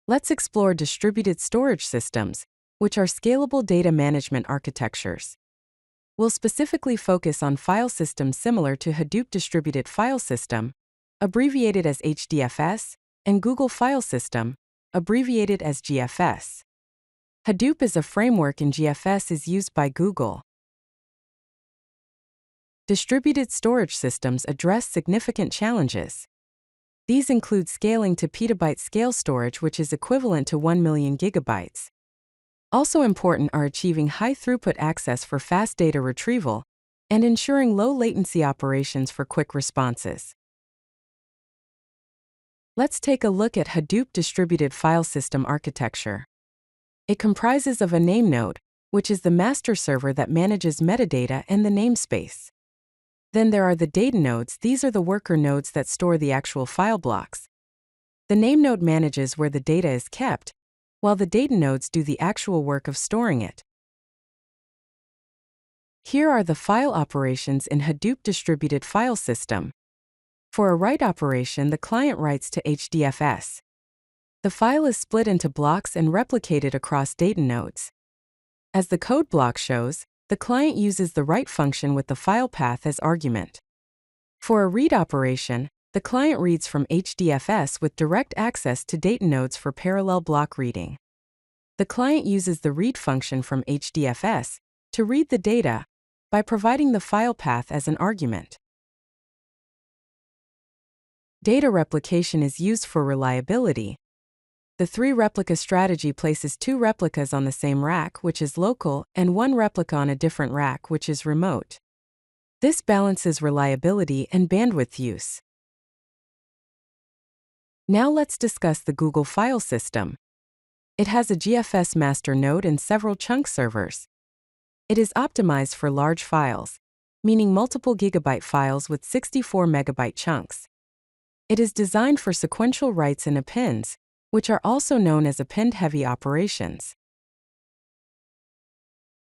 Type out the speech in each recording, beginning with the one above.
Let's explore distributed storage systems, which are scalable data management architectures. We'll specifically focus on file systems similar to Hadoop Distributed File System, abbreviated as HDFS, and Google File System, abbreviated as GFS. Hadoop as a framework in GFS is used by Google. Distributed storage systems address significant challenges. These include scaling to petabyte-scale storage, which is equivalent to 1 million gigabytes. Also important are achieving high throughput access for fast data retrieval and ensuring low latency operations for quick responses. Let's take a look at Hadoop Distributed File System architecture. It comprises of a NameNode, which is the master server that manages metadata and the namespace. Then there are the DataNodes. These are the worker nodes that store the actual file blocks. The NameNode manages where the data is kept, while the DataNodes do the actual work of storing it. Here are the file operations in Hadoop Distributed File System. For a write operation, the client writes to HDFS. The file is split into blocks and replicated across DataNodes. As the code block shows, the client uses the write function with the file path as argument. For a read operation, the client reads from HDFS with direct access to DataNodes for parallel block reading. The client uses the read function from HDFS to read the data by providing the file path as an argument. Data replication is used for reliability. The 3-replica strategy places 2 replicas on the same rack, which is local, and 1 replica on a different rack, which is remote. This balances reliability and bandwidth use. Now let's discuss the Google File System. It has a GFS master node and several chunk servers. It is optimized for large files, meaning multiple gigabyte files with 64 megabyte chunks. It is designed for sequential writes and appends, which are also known as append-heavy operations.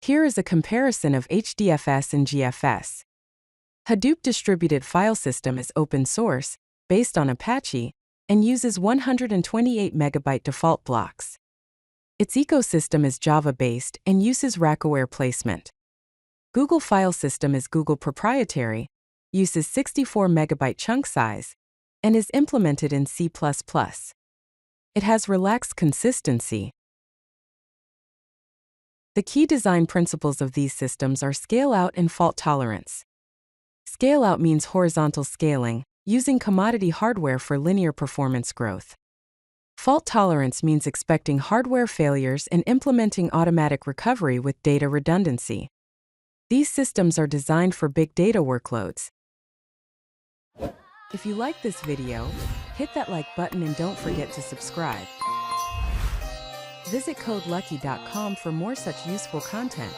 Here is a comparison of HDFS and GFS. Hadoop Distributed File System is open source, based on Apache, and uses 128 megabyte default blocks. Its ecosystem is Java-based and uses rack-aware placement. Google File System is Google proprietary, uses 64 megabyte chunk size, and is implemented in C++. It has relaxed consistency. The key design principles of these systems are scale-out and fault tolerance. Scale-out means horizontal scaling, using commodity hardware for linear performance growth. Fault tolerance means expecting hardware failures and implementing automatic recovery with data redundancy. These systems are designed for big data workloads. If you like this video, hit that like button and don't forget to subscribe. Visit CodeLucky.com for more such useful content.